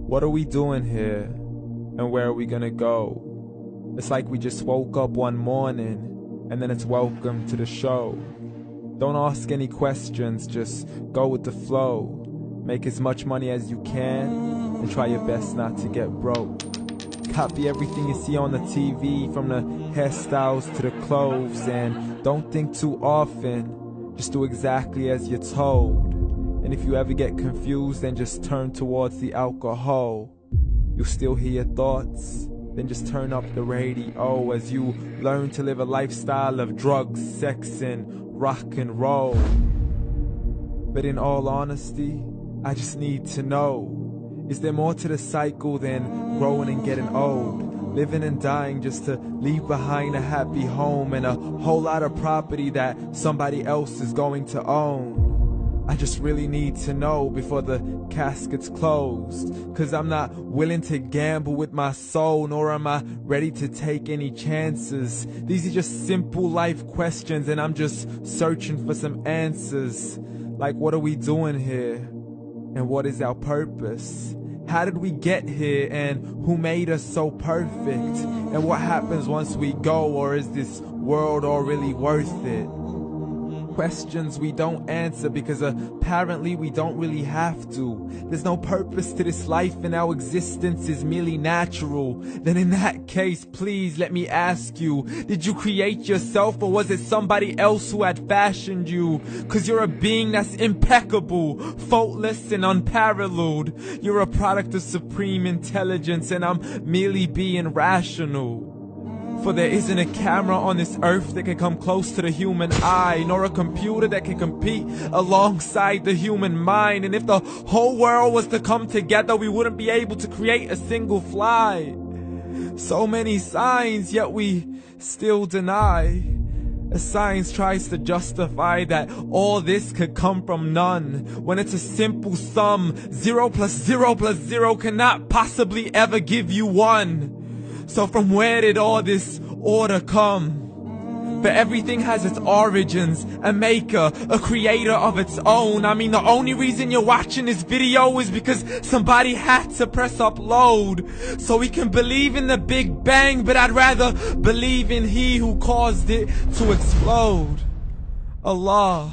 What are we doing here? And where are we gonna go? It's like we just woke up one morning, and then it's welcome to the show. Don't ask any questions, just go with the flow. Make as much money as you can, and try your best not to get broke. Copy everything you see on the TV, from the hairstyles to the clothes, and don't think too often, just do exactly as you're told. And if you ever get confused, then just turn towards the alcohol. You'll still hear your thoughts, then just turn up the radio as you learn to live a lifestyle of drugs, sex, and rock and roll. But in all honesty, I just need to know, is there more to the cycle than growing and getting old? Living and dying just to leave behind a happy home and a whole lot of property that somebody else is going to own. I just really need to know before the casket's closed, 'cause I'm not willing to gamble with my soul, nor am I ready to take any chances. These are just simple life questions, and I'm just searching for some answers. Like, what are we doing here? And what is our purpose? How did we get here, and who made us so perfect? And what happens once we go, or is this world all really worth it? Questions we don't answer because apparently we don't really have to. There's no purpose to this life and our existence is merely natural. Then in that case, please let me ask you, did you create yourself, or was it somebody else who had fashioned you? 'Cause you're a being that's impeccable, faultless and unparalleled. You're a product of supreme intelligence, and I'm merely being rational. For there isn't a camera on this earth that can come close to the human eye, nor a computer that can compete alongside the human mind. And if the whole world was to come together, we wouldn't be able to create a single fly. So many signs, yet we still deny. As science tries to justify that all this could come from none, when it's a simple sum. 0 plus 0 plus 0 cannot possibly ever give you 1. So from where did all this order come? For everything has its origins, a maker, a creator of its own. I mean, the only reason you're watching this video is because somebody had to press upload. So we can believe in the Big Bang, but I'd rather believe in He who caused it to explode. Allah,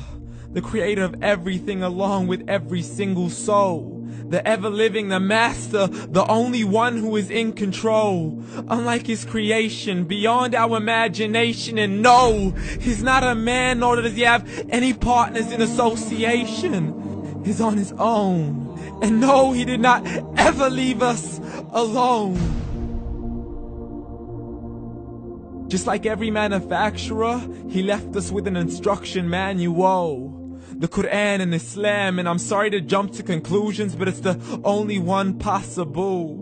the creator of everything along with every single soul. The ever-living, the master, the only one who is in control. Unlike his creation, beyond our imagination. And no, he's not a man, nor does he have any partners in association. He's on his own. And no, he did not ever leave us alone. Just like every manufacturer, he left us with an instruction manual. The Quran and Islam, and I'm sorry to jump to conclusions, but it's the only one possible.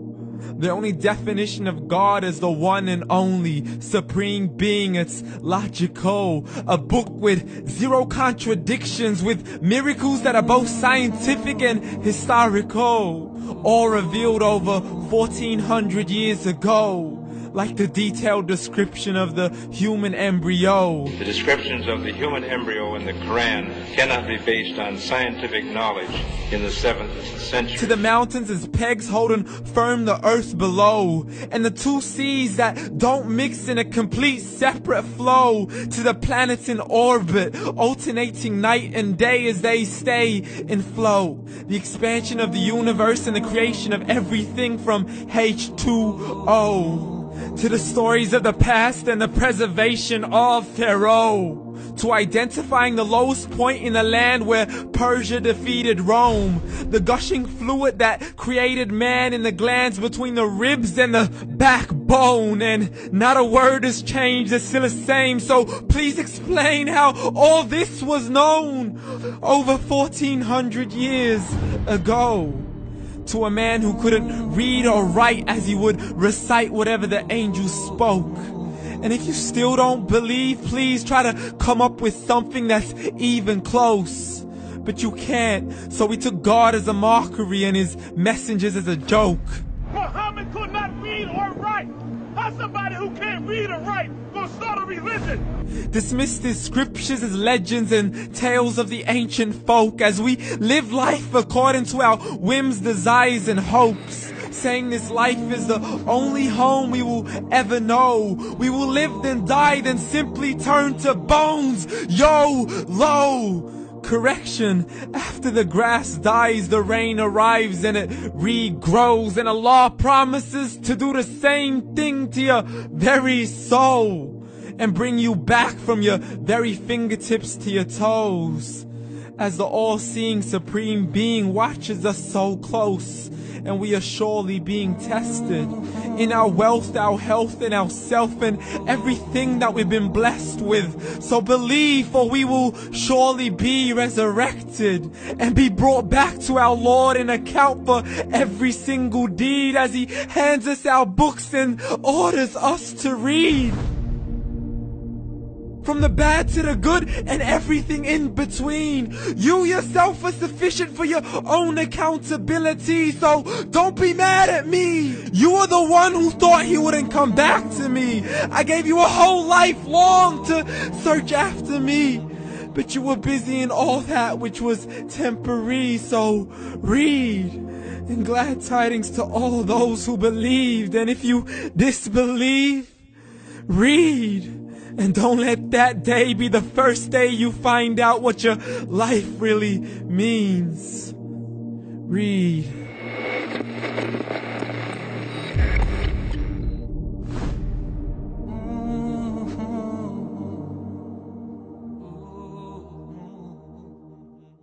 The only definition of God is the one and only supreme being. It's logical, a book with 0 contradictions, with miracles that are both scientific and historical, all revealed over 1400 years ago. Like the detailed description of the human embryo. The descriptions of the human embryo in the Quran cannot be based on scientific knowledge in the 7th century. To the mountains as pegs holding firm the earth below, and the 2 seas that don't mix in a complete separate flow. To the planets in orbit, alternating night and day as they stay in flow. The expansion of the universe and the creation of everything from H2O. To the stories of the past and the preservation of Pharaoh. To identifying the lowest point in the land where Persia defeated Rome. The gushing fluid that created man in the glands between the ribs and the backbone. And not a word has changed, it's still the same. So please explain how all this was known over 1400 years ago. To a man who couldn't read or write, as he would recite whatever the angels spoke. And if you still don't believe, please try to come up with something that's even close. But you can't, so we took God as a mockery and his messengers as a joke. Muhammad could not read or write. How's somebody who can't read or write gonna start a religion? Dismiss the scriptures as legends and tales of the ancient folk, as we live life according to our whims, desires, and hopes. saying this life is the only home we will ever know. We will live then die, then simply turn to bones. YOLO! Correction, after the grass dies, the rain arrives and it regrows, and Allah promises to do the same thing to your very soul and bring you back from your very fingertips to your toes, as the all-seeing supreme being watches us so close, and we are surely being tested in our wealth, our health, and our self, and everything that we've been blessed with. So believe, for we will surely be resurrected and be brought back to our Lord and account for every single deed, as He hands us our books and orders us to read. From the bad to the good and everything in between. You yourself are sufficient for your own accountability, so don't be mad at me. You are the one who thought He wouldn't come back to me. I gave you a whole life long to search after me, but you were busy in all that which was temporary, so read. And glad tidings to all those who believed, and if you disbelieve, read. And don't let that day be the first day you find out what your life really means. Read.